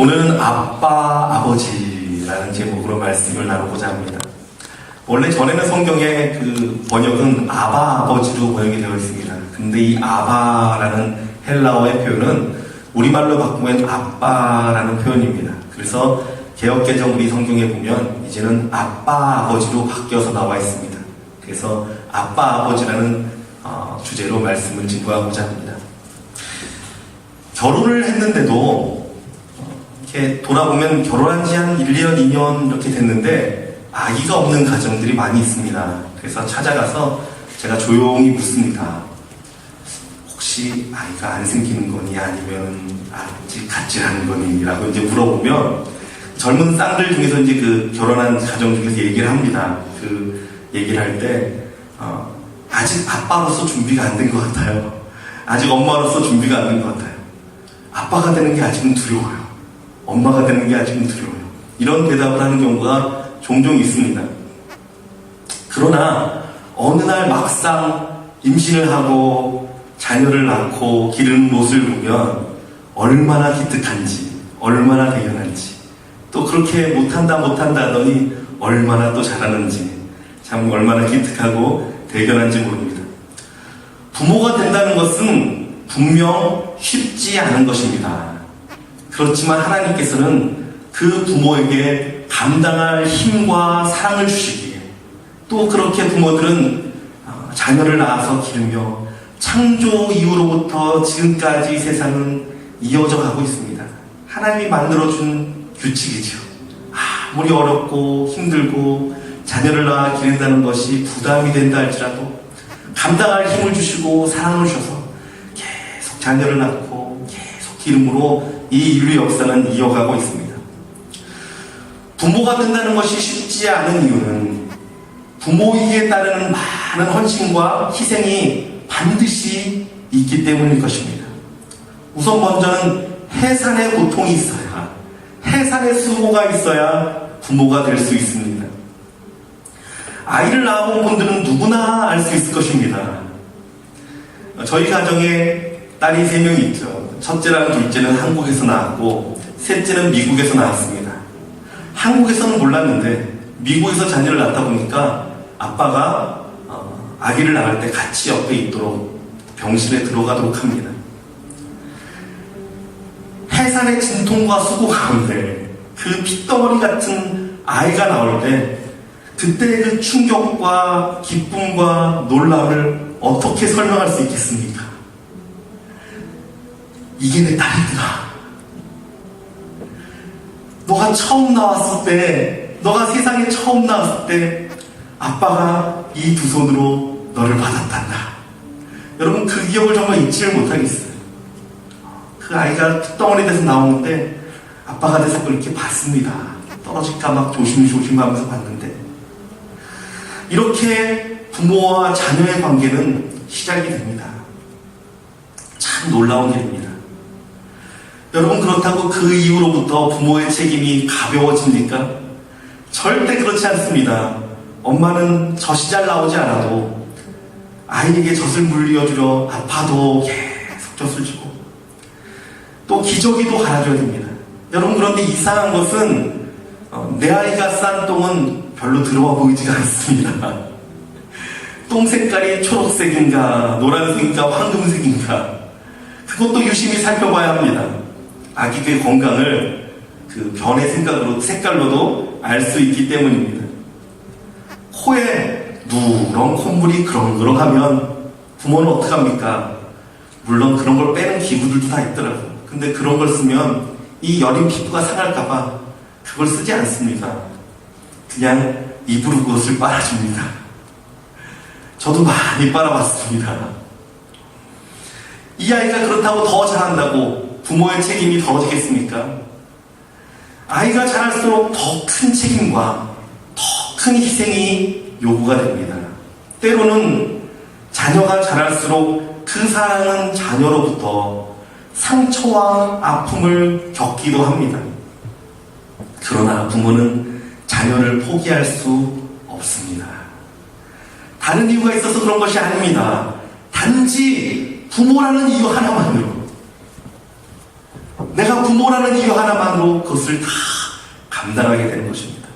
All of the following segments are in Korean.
오늘은 아빠, 아버지라는 제목으로 말씀을 나누고자 합니다. 원래 전에는 성경에 그 번역은 아바, 아버지로 번역이 되어 있습니다. 근데 이 아바라는 헬라어의 표현은 우리말로 바꾸면 아빠라는 표현입니다. 그래서 개역개정 우리 성경에 보면 이제는 아빠, 아버지로 바뀌어서 나와 있습니다. 그래서 아빠, 아버지라는 주제로 말씀을 진행하고자 합니다. 결혼을 했는데도 이렇게 돌아보면 결혼한 지 한 1년, 2년 이렇게 됐는데 아기가 없는 가정들이 많이 있습니다. 그래서 찾아가서 제가 조용히 묻습니다. 혹시 아이가 안 생기는 거니 아니면 아직 같지라는 거니? 라고 이제 물어보면 젊은 쌍들 중에서 이제 그 결혼한 가정 중에서 얘기를 합니다. 그 얘기를 할 때 아직 아빠로서 준비가 안 된 것 같아요. 아직 엄마로서 준비가 안 된 것 같아요. 아빠가 되는 게 아직은 두려워요. 엄마가 되는 게 아직은 두려워요. 이런 대답을 하는 경우가 종종 있습니다. 그러나 어느 날 막상 임신을 하고 자녀를 낳고 기르는 모습을 보면 얼마나 기특한지, 얼마나 대견한지, 또 그렇게 못한다 하더니 얼마나 또 잘하는지 참 얼마나 기특하고 대견한지 모릅니다. 부모가 된다는 것은 분명 쉽지 않은 것입니다. 그렇지만 하나님께서는 그 부모에게 감당할 힘과 사랑을 주시기에 또 그렇게 부모들은 자녀를 낳아서 기르며 창조 이후로부터 지금까지 세상은 이어져 가고 있습니다. 하나님이 만들어준 규칙이죠. 아무리 어렵고 힘들고 자녀를 낳아 기른다는 것이 부담이 된다 할지라도 감당할 힘을 주시고 사랑을 주셔서 계속 자녀를 낳고 계속 기름으로 이 인류 역사는 이어가고 있습니다. 부모가 된다는 것이 쉽지 않은 이유는 부모에게 따르는 많은 헌신과 희생이 반드시 있기 때문일 것입니다. 우선 먼저는 해산의 고통이 있어야, 해산의 수고가 있어야 부모가 될 수 있습니다. 아이를 낳아본 분들은 누구나 알 수 있을 것입니다. 저희 가정에 딸이 3명이 있죠. 첫째랑 둘째는 한국에서 낳았고 셋째는 미국에서 낳았습니다. 한국에서는 몰랐는데 미국에서 자녀를 낳다 보니까 아빠가 아기를 낳을 때 같이 옆에 있도록 병실에 들어가도록 합니다. 해산의 진통과 수고 가운데 그 핏덩어리 같은 아이가 나올 때 그때의 그 충격과 기쁨과 놀람을 어떻게 설명할 수 있겠습니까? 이게 내 딸이구나. 너가 처음 나왔을 때, 너가 세상에 처음 나왔을 때 아빠가 이 두 손으로 너를 받았단다. 여러분 그 기억을 정말 잊지를 못하겠어요. 그 아이가 핏덩어리 돼서 나오는데 아빠가 돼서 그렇게 봤습니다. 떨어질까 막 조심하면서 봤는데 이렇게 부모와 자녀의 관계는 시작이 됩니다. 참 놀라운 일입니다. 여러분 그렇다고 그 이후로부터 부모의 책임이 가벼워집니까? 절대 그렇지 않습니다. 엄마는 젖이 잘 나오지 않아도 아이에게 젖을 물려주려 아파도 계속 젖을 주고 또 기저귀도 갈아줘야 됩니다. 여러분 그런데 이상한 것은 내 아이가 싼 똥은 별로 들어와 보이지가 않습니다. 똥 색깔이 초록색인가 노란색인가 황금색인가 그것도 유심히 살펴봐야 합니다. 아기의 건강을 그 변의 색깔로도 알 수 있기 때문입니다. 코에 누런 콧물이 그렁그렁하면 부모는 어떡합니까? 물론 그런 걸 빼는 기구들도 다 있더라고요. 근데 그런 걸 쓰면 이 여린 피부가 상할까봐 그걸 쓰지 않습니다. 그냥 입으로 그것을 빨아줍니다. 저도 많이 빨아봤습니다. 이 아이가 그렇다고 더 잘한다고 부모의 책임이 덜어지겠습니까? 아이가 자랄수록 더 큰 책임과 더 큰 희생이 요구가 됩니다. 때로는 자녀가 자랄수록 그 사랑은 자녀로부터 상처와 아픔을 겪기도 합니다. 그러나 부모는 자녀를 포기할 수 없습니다. 다른 이유가 있어서 그런 것이 아닙니다. 단지 부모라는 이유 하나만으로 내가 부모라는 이유 하나만으로 그것을 다 감당하게 되는 것입니다.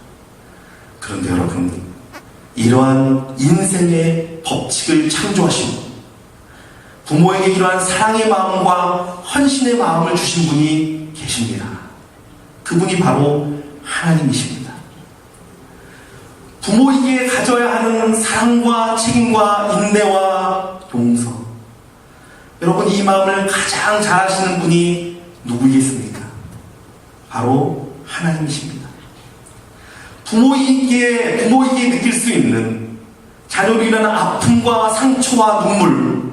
그런데 여러분, 이러한 인생의 법칙을 창조하신 분, 부모에게 이러한 사랑의 마음과 헌신의 마음을 주신 분이 계십니다. 그분이 바로 하나님이십니다. 부모에게 가져야 하는 사랑과 책임과 인내와 용서, 여러분, 이 마음을 가장 잘 아시는 분이 누구이겠습니까? 바로 하나님이십니다. 부모에게 느낄 수 있는 자녀로 인한 아픔과 상처와 눈물,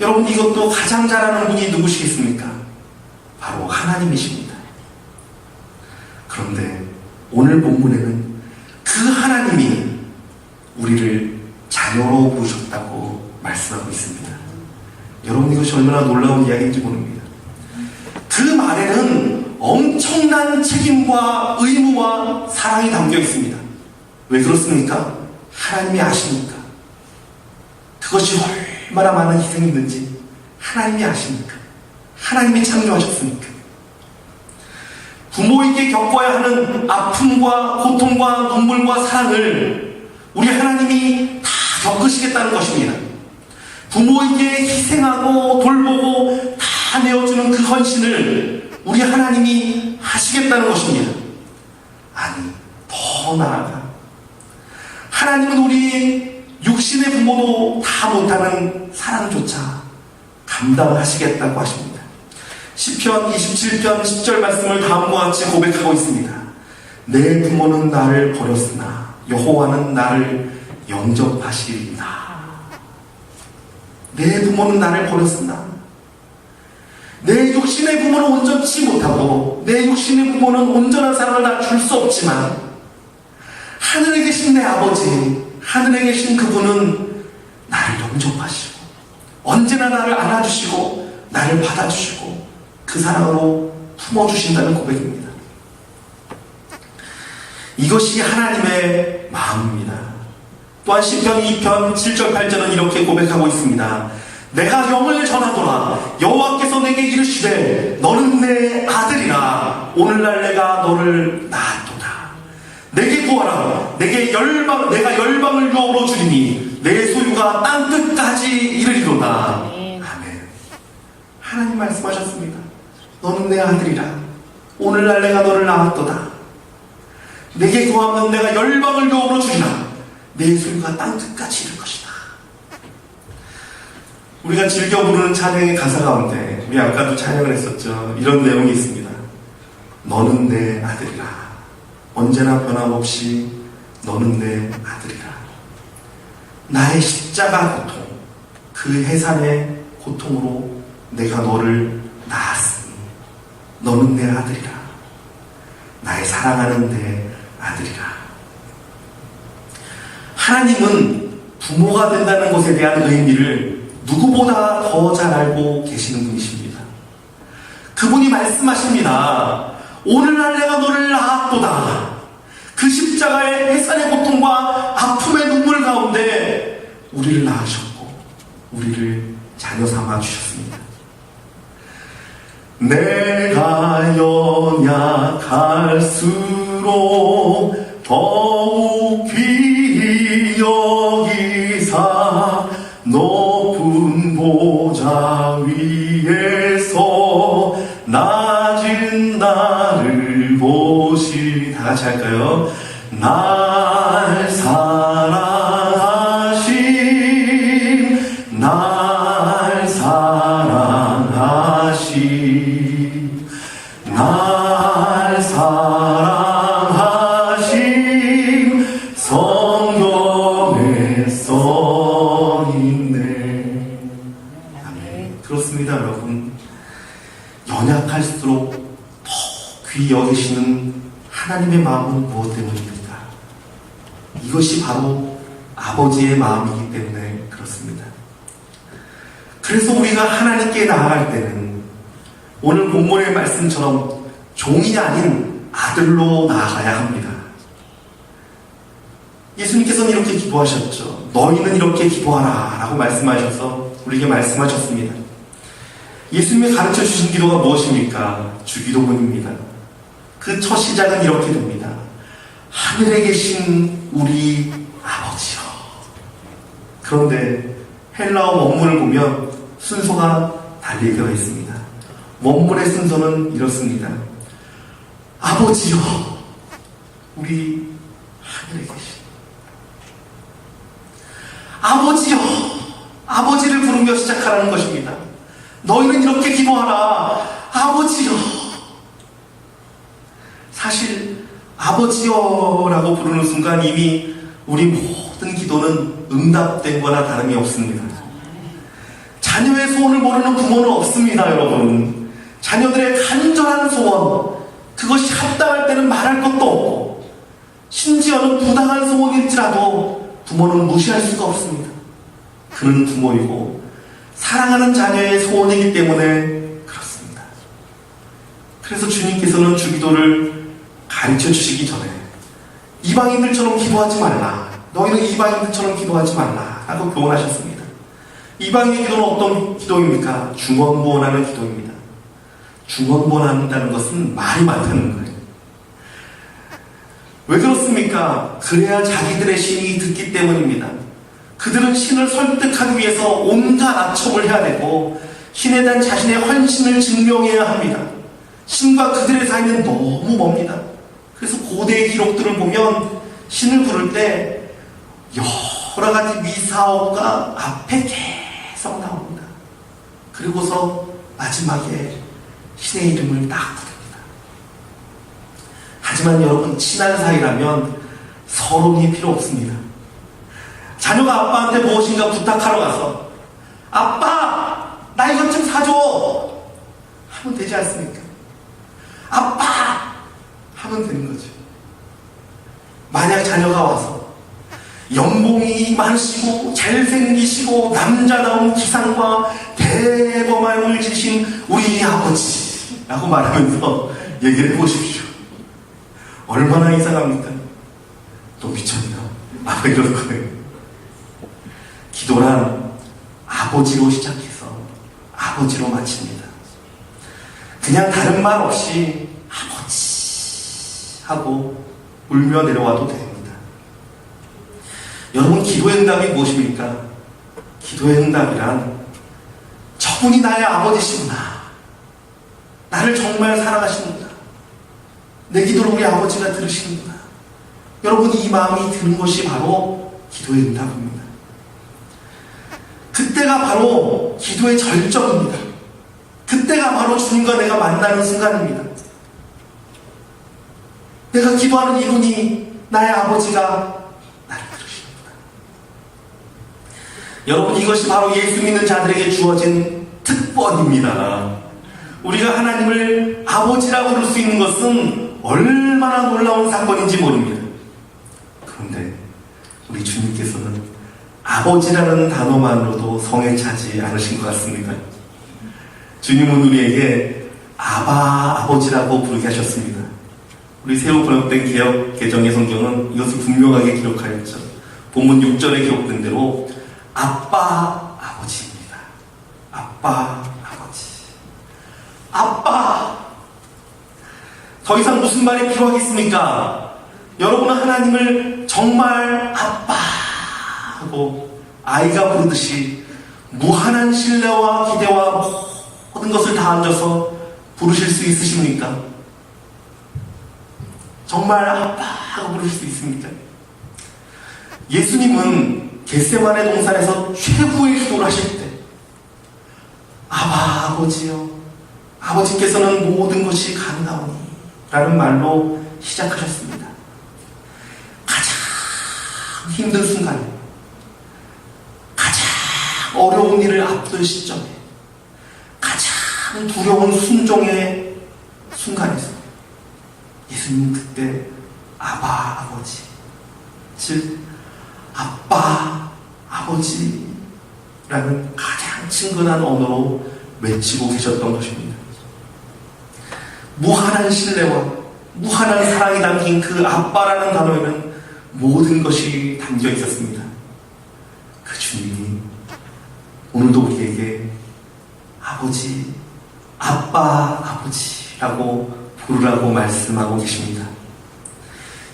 여러분, 이것도 가장 잘 아는 분이 누구시겠습니까? 바로 하나님이십니다. 그런데 오늘 본문에는 그 하나님이 우리를 자녀로 부르셨다고 말씀하고 있습니다. 여러분, 이것이 얼마나 놀라운 이야기인지 모릅니다. 그 말에는 엄청난 책임과 의무와 사랑이 담겨 있습니다. 왜 그렇습니까? 하나님이 아십니까? 그것이 얼마나 많은 희생이 있는지 하나님이 아십니까? 하나님이 창조하셨습니까? 부모에게 겪어야 하는 아픔과 고통과 눈물과 사랑을 우리 하나님이 다 겪으시겠다는 것입니다. 부모에게 희생하고 돌보고 다 내어주는 그 헌신을 우리 하나님이 하시겠다는 것입니다. 아니, 더 나아가 하나님은 우리 육신의 부모도 다 못하는 사랑조차 감당하시겠다고 하십니다. 시편 27편 10절 말씀을 다음과 같이 고백하고 있습니다. 내 부모는 나를 버렸으나 여호와는 나를 영접하시리이다. 내 부모는 나를 버렸으나, 내 육신의 부모는 온전치 못하고 내 육신의 부모는 온전한 사랑을 다 줄 수 없지만 하늘에 계신 내 아버지, 하늘에 계신 그분은 나를 영접하시고 언제나 나를 안아주시고 나를 받아주시고 그 사랑으로 품어주신다는 고백입니다. 이것이 하나님의 마음입니다. 또한 시편 2편 7절 8절은 이렇게 고백하고 있습니다. 내가 영을 전하노라 여호와께서 내게 이르시되 너는 내 아들이라 오늘날 내가 너를 낳았도다. 내게 구하라 내가 열방을 유업으로 주리니 내 소유가 땅 끝까지 이르리로다. 아멘. 하나님 말씀하셨습니다. 너는 내 아들이라 오늘날 내가 너를 낳았도다. 내게 구하면 내가 열방을 유업으로 주리라. 내 소유가 땅 끝까지 이를 것이다. 우리가 즐겨 부르는 찬양의 가사 가운데 우리 아까도 찬양을 했었죠. 이런 내용이 있습니다. 너는 내 아들이라 언제나 변함없이 너는 내 아들이라. 나의 십자가 고통, 그 해산의 고통으로 내가 너를 낳았으니 너는 내 아들이라. 나의 사랑하는 내 아들이라. 하나님은 부모가 된다는 것에 대한 의미를 누구보다 더 잘 알고 계시는 분이십니다. 그분이 말씀하십니다. 오늘날 내가 너를 낳았도다. 그 십자가의 해산의 고통과 아픔의 눈물 가운데 우리를 낳으셨고 우리를 자녀 삼아 주셨습니다. 내가 연약할수록 더욱 귀히 여기사 높은 보좌 위에서 낮은 나를 보시. 다 같이 할까요? 날 사랑하신 날 사랑하신 날 사랑하신 성경에 써있네. 아멘. 그렇습니다, 여러분. 연약할수록 더 귀히 여기시는 하나님의 마음은 무엇 때문입니까? 이것이 바로 아버지의 마음이기 때문에 그렇습니다. 그래서 우리가 하나님께 나아갈 때는 오늘 본문의 말씀처럼 종이 아닌 아들로 나아가야 합니다. 예수님께서는 이렇게 기도하셨죠. 너희는 이렇게 기도하라 라고 말씀하셔서 우리에게 말씀하셨습니다. 예수님이 가르쳐 주신 기도가 무엇입니까? 주기도문입니다. 그 첫 시작은 이렇게 됩니다. 하늘에 계신 우리 아버지요. 그런데 헬라어 원문을 보면 순서가 달리 되어 있습니다. 원문의 순서는 이렇습니다. 아버지요, 우리 하늘에 계신 아버지요, 아버지를 부르며 시작하라는 것입니다. 너희는 이렇게 기도하라. 아버지요. 사실 아버지요라고 부르는 순간 이미 우리 모든 기도는 응답된 거나 다름이 없습니다. 자녀의 소원을 모르는 부모는 없습니다, 여러분. 자녀들의 간절한 소원, 그것이 합당할 때는 말할 것도 없고, 심지어는 부당한 소원일지라도 부모는 무시할 수가 없습니다. 그는 부모이고 사랑하는 자녀의 소원이기 때문에 그렇습니다. 그래서 주님께서는 주기도를 가르쳐 주시기 전에 이방인들처럼 기도하지 말라. 너희는 이방인들처럼 기도하지 말라. 라고 교훈하셨습니다. 이방인의 기도는 어떤 기도입니까? 중언부언하는 기도입니다. 중언부언한다는 것은 말이 많다는 거예요. 왜 그렇습니까? 그래야 자기들의 신이 듣기 때문입니다. 그들은 신을 설득하기 위해서 온갖 아첨을 해야 되고 신에 대한 자신의 헌신을 증명해야 합니다. 신과 그들의 사이는 너무 멉니다. 그래서 고대의 기록들을 보면 신을 부를 때 여러 가지 미사어가 앞에 계속 나옵니다. 그리고서 마지막에 신의 이름을 딱 부릅니다. 하지만 여러분, 친한 사이라면 서론이 필요 없습니다. 자녀가 아빠한테 무엇인가 부탁하러 가서 아빠, 나 이것 좀 사줘 하면 되지 않습니까? 아빠 하면 되는 거죠. 만약 자녀가 와서 연봉이 많으시고 잘생기시고 남자다운 기상과 대범함을 지신 우리 아버지라고 말하면서 얘기를 해보십시오. 얼마나 이상합니까? 또 미쳤나? 아마 이럴 거예요. 기도란 아버지로 시작해서 아버지로 마칩니다. 그냥 다른 말 없이 아버지 하고 울며 내려와도 됩니다. 여러분, 기도의 응답이 무엇입니까? 기도의 응답이란 저분이 나의 아버지시구나. 나를 정말 사랑하시는구나. 내 기도를 우리 아버지가 들으시는구나. 여러분, 이 마음이 드는 것이 바로 기도의 응답입니다. 그때가 바로 기도의 절정입니다. 그때가 바로 주님과 내가 만나는 순간입니다. 내가 기도하는 이분이 나의 아버지가 나를 들으시는구나. 여러분, 이것이 바로 예수 믿는 자들에게 주어진 특권입니다. 우리가 하나님을 아버지라고 부를 수 있는 것은 얼마나 놀라운 사건인지 모릅니다. 그런데 우리 주님께서는 아버지라는 단어만으로도 성에 차지 않으신 것 같습니다. 주님은 우리에게 아버지라고 부르게 하셨습니다. 우리 새로 번역된 개역 개정의 성경은 이것을 분명하게 기록하였죠. 본문 6절에 기록된 대로 아빠 아버지입니다. 아빠 아버지. 아빠. 더 이상 무슨 말이 필요하겠습니까? 여러분은 하나님을 정말 아빠 하고 아이가 부르듯이 무한한 신뢰와 기대와 모든 것을 다 얹어서 부르실 수 있으십니까? 정말 아빠 하고 부르실 수 있습니까? 예수님은 겟세마네 동산에서 최고의 기도를 하실 때 아버지요, 아버지께서는 모든 것이 가능하오니 라는 말로 시작하셨습니다. 가장 힘든 순간, 가장 어려운 일을 앞둔 시점에, 가장 두려운 순종의 순간에서 예수님은 그때 아버지, 즉 아빠 아버지라는 가장 친근한 언어로 외치고 계셨던 것입니다. 무한한 신뢰와 무한한 사랑이 담긴 그 아빠라는 단어에는 모든 것이 담겨 있었습니다. 그 주님이 오늘도 우리에게 아버지 아빠, 아버지라고 부르라고 말씀하고 계십니다.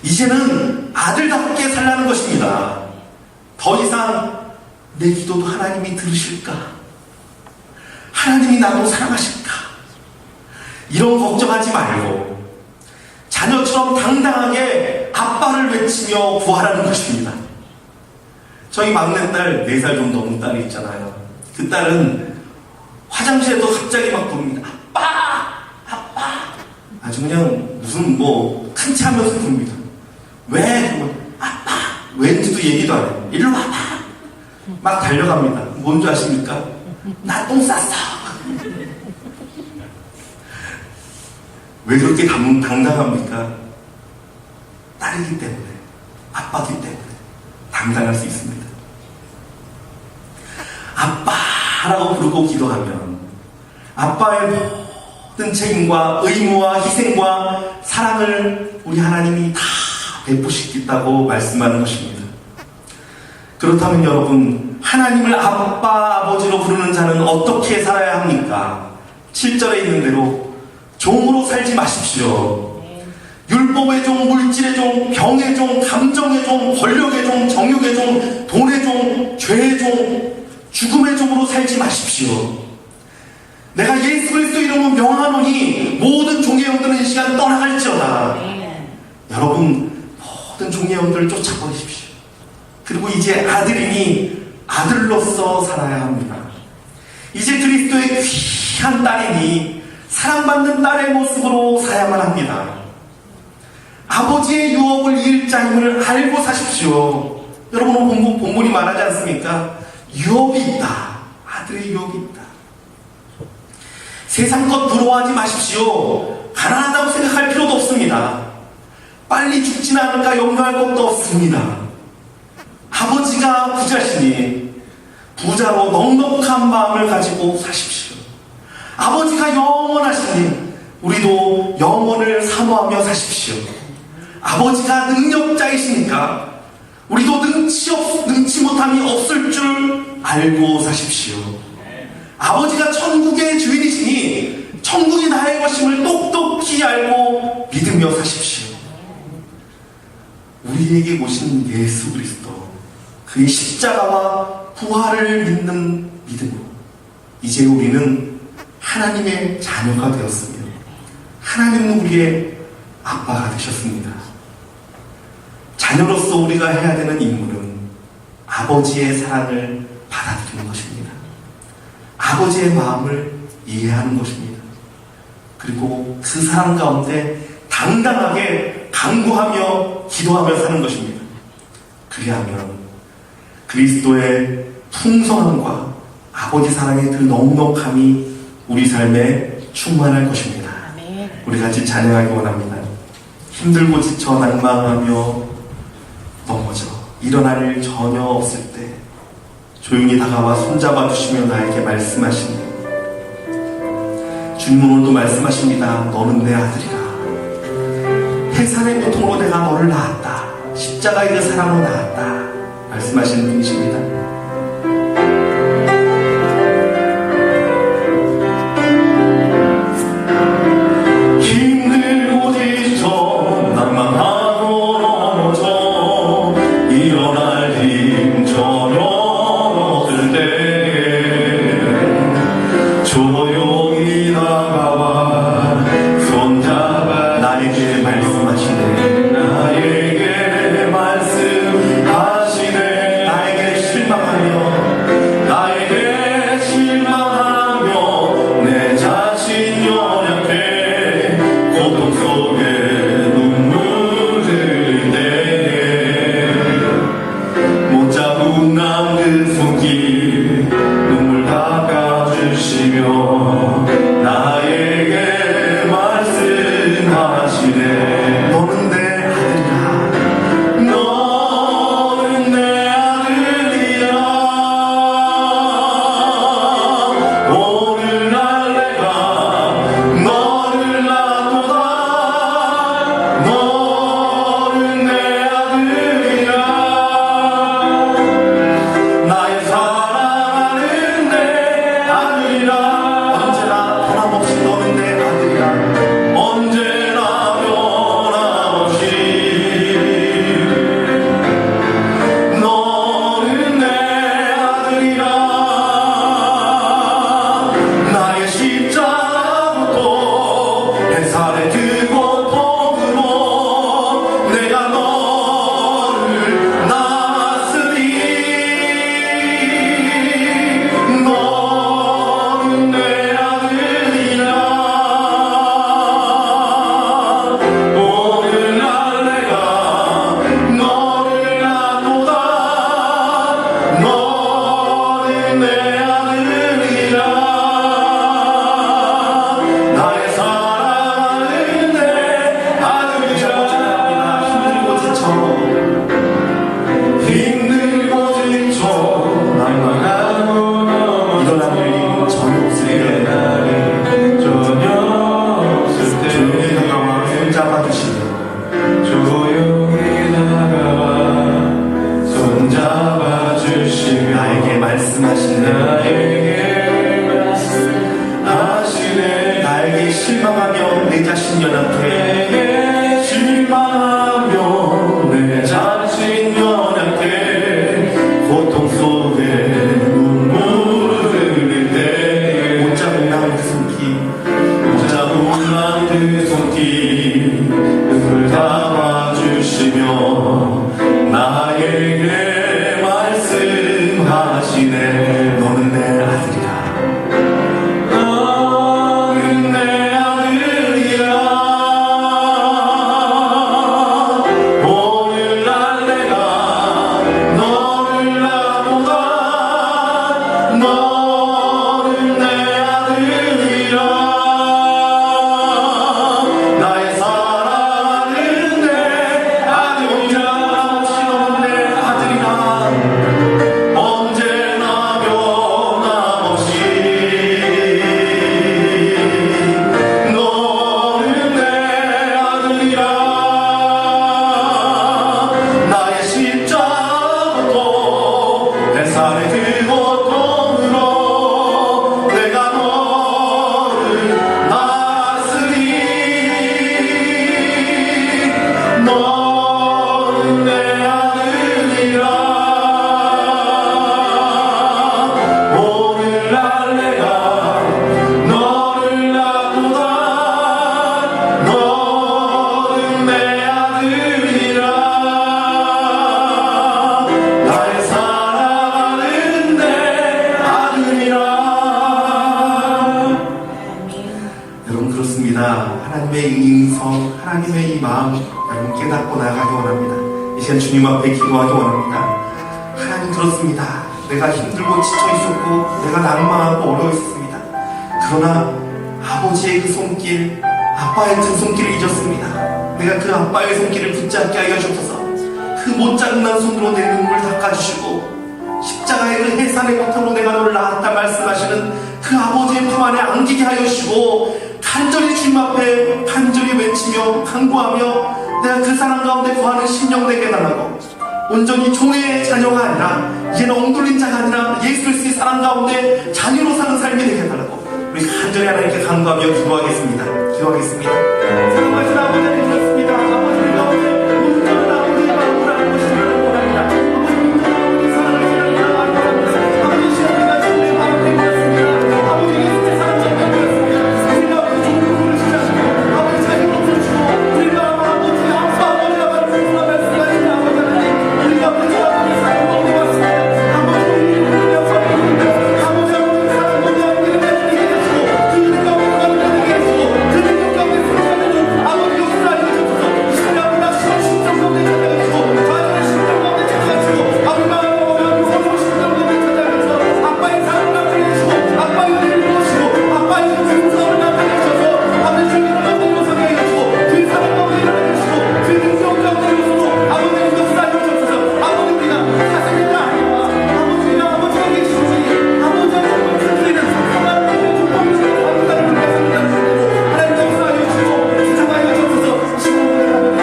이제는 아들답게 살라는 것입니다. 더 이상 내 기도도 하나님이 들으실까? 하나님이 나도 사랑하실까? 이런 걱정하지 말고 자녀처럼 당당하게 아빠를 외치며 구하라는 것입니다. 저희 막내딸 4살 좀 넘은 딸이 있잖아요. 그 딸은 화장실에도 갑자기 막 부릅니다. 아빠! 아빠! 아주 그냥 무슨 큰 차 하면서 부릅니다. 왜? 그러면 아빠! 왠지도 얘기도 안 해요. 일로 와봐! 막 달려갑니다. 뭔지 아십니까? 나 똥 쌌어! 왜 그렇게 당당합니까? 딸이기 때문에, 아빠기 때문에 당당할 수 있습니다. 아빠라고 부르고 기도하면 아빠의 모든 책임과 의무와 희생과 사랑을 우리 하나님이 다 베푸시겠다고 말씀하는 것입니다. 그렇다면 여러분, 하나님을 아빠, 아버지로 부르는 자는 어떻게 살아야 합니까? 7절에 있는 대로 종으로 살지 마십시오. 율법의 종, 물질의 종, 병의 종, 감정의 종, 권력의 종, 정욕의 종, 돈의 종, 죄의 종, 죽음의 종으로 살지 마십시오. 내가 예수 그리스도 이름으로 명하노니 모든 종의 영들은 이 시간 떠나갈지어다. 여러분, 모든 종의 영들을 쫓아버리십시오. 그리고 이제 아들이니 아들로서 살아야 합니다. 이제 그리스도의 귀한 딸이니 사랑받는 딸의 모습으로 살아야만 합니다. 아버지의 유업을 이을 자임을 알고 사십시오. 여러분, 오늘 본문이 말하지 않습니까? 유업이 있다. 아들의 유업이 있다. 세상 것 부러워하지 마십시오. 가난하다고 생각할 필요도 없습니다. 빨리 죽지는 않을까 염려할 것도 없습니다. 아버지가 부자시니 부자로 넉넉한 마음을 가지고 사십시오. 아버지가 영원하시니 우리도 영원을 사모하며 사십시오. 아버지가 능력자이시니까 우리도 능치 못함이 없을 줄 알고 사십시오. 아버지가 천국의 주인이시니 천국이 나의 것임을 똑똑히 알고 믿으며 사십시오. 우리에게 오신 예수 그리스도, 그의 십자가와 부활을 믿는 믿음으로 이제 우리는 하나님의 자녀가 되었으며 하나님은 우리의 아빠가 되셨습니다. 자녀로서 우리가 해야 되는 임무는 아버지의 사랑을 받아들이는 것입니다. 아버지의 마음을 이해하는 것입니다. 그리고 그 사랑 가운데 당당하게 간구하며 기도하며 사는 것입니다. 그리하면 그리스도의 풍성함과 아버지 사랑의 그 넉넉함이 우리 삶에 충만할 것입니다. 우리 같이 찬양하기 원합니다. 힘들고 지쳐 낭망하며 넘어져 일어날 일 전혀 없을 때 조용히 다가와 손잡아 주시며 나에게 말씀하시니 주님 오늘도 말씀하십니다. 너는 내 아들이라. 태산의 고통으로 내가 너를 낳았다. 십자가의 그 사랑으로 낳았다. 말씀하시는 분이십니다. 언제나 변함없이 잡아주시며 조용히 다가와 손잡아주시며 나에게 말씀하시네. 나에게 실망하며 내 자신 연약해. 실망하며 내 자신 연약해. 고통 속에 눈물을 흘릴 때 못 잡는 그 손길, 못 잡은 그 손길 그를 담아주시며 나에게 말씀하시네. 너는 내 아들이라. 너는 내 아들이라. 오늘날 내가 너를 나보다 너는 내 아들이라. 나의 사랑하는 내 아들이라. 너는 내 아들이라. 언제나 변함없이 너는 내 아들이라. 나의 십자가도 내 삶의 그 고통으로 내가 너를 낳았으니 너는 내 아들이라. 오늘날 내가 너를 낳고다 너는 내 아들이라. 나의 사랑하는 내 아들이라. 여러분 그렇습니다. 하나님의 이 음성, 하나님의 이 마음 여러분 깨닫고 나가기 원합니다. 이 시간 주님 앞에 기도하기 원합니다. 하나님 그렇습니다. 내가 힘들고 지쳐 있었고 내가 낭만하고 어려워 있었습니다. 그러나 아버지의 그 손길, 아빠의 그 손길을 잊었습니다. 내가 그 아빠의 손길을 붙잡게 하여 주셔서 그 못자국난 손으로 내 눈물을 닦아주시고 십자가의 그 해산의 고통으로 내가 너를 낳았다 말씀하시는 그 아버지의 품 안에 안기게 하여 주시고 간절히 주님 앞에 간절히 외치며 간구하며 내가 그 사랑 가운데 거하는 심령 되게 해달라고, 온전히 종의 자녀가 아니라 이제는 엉둘린 자가 아니라 예수 그리스도의 사랑 가운데 자녀로 사는 삶이 되게 해달라고 우리 간절히 하나님께 간구하며 기도하겠습니다. 사랑하신 아버지 하나님 그렇습니다. 아버지 가운데 온전한 아버지의 마음을 알고 싶으면 원합니다. 아버지 사랑을 원합니다. 아버지 시험이가 주님의 마음을 되었습니다. 아버지 예수의 사랑을 되었습니다. 우리가 그 좋은 부분을 시작하고 아버지 자기 몸을 주고 우리가 아버지 아빠 어머니가 말씀을 말씀하시는 아버지 하나님, 우리가 그 아버지 사랑을 먹고 왔습니다. 아버지 우리를 위하여 아버지 사랑 먹고 우리를 내주게 해주시고 그 은혜가 우리가 되게 해주시고 그 능력 가운데 승리하는 아버지 역사를 알려주셔서 신뢰합니다. 심정 가운데 찾아가시고 자녀의 심정 가운데 찾아가시고 아버지가 어려운 심정 가운데 찾아가셔서 아빠의 사랑을 나타내주시고 아빠의 은혜를 보시고 아빠의 긍성을 나타내주셔서 아버지 주님을 가운데 요소게 해주시고 그 사랑 가운데 일어나게 해주시고 그 능력 가운데 요소로 아버지 역사를 알려주셔서 아버지 우리가 사생이가 아니라 아버지가 아버지가 계시지 아버지가 정말 승리는 하나님의 축복을 아버지가 우리가 하나님 역사하여 주시고 기적하여 주셔서 지금의 아버지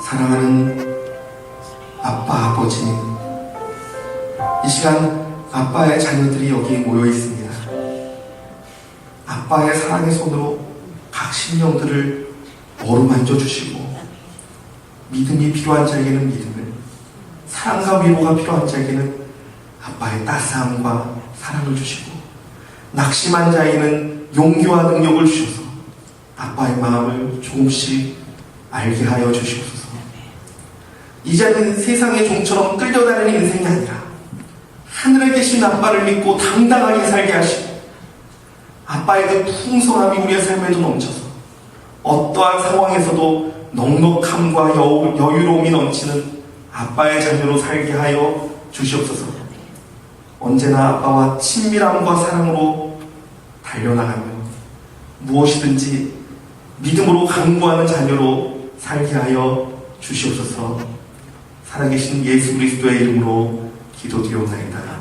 사랑하는 아빠 아버지, 이 시간 아빠의 자녀들이 여기 모여 있습니다. 아빠의 사랑의 손으로 각 심령들을 어루만져 주시고 믿음이 필요한 자에게는 믿음을, 사랑과 위로가 필요한 자에게는 아빠의 따스함과 사랑을 주시고 낙심한 자에게는 용기와 능력을 주셔서 아빠의 마음을 조금씩 알게 하여 주시옵소서. 이제는 세상의 종처럼 끌려다니는 인생이 아니라 하늘에 계신 아빠를 믿고 당당하게 살게 하시고 아빠의 그 풍성함이 우리의 삶에도 넘쳐서 어떠한 상황에서도 넉넉함과 여유로움이 넘치는 아빠의 자녀로 살게 하여 주시옵소서. 언제나 아빠와 친밀함과 사랑으로 달려나가며 무엇이든지 믿음으로 간구하는 자녀로 살게 하여 주시옵소서. 살아계신 예수 그리스도의 이름으로 기도드리옵나이다.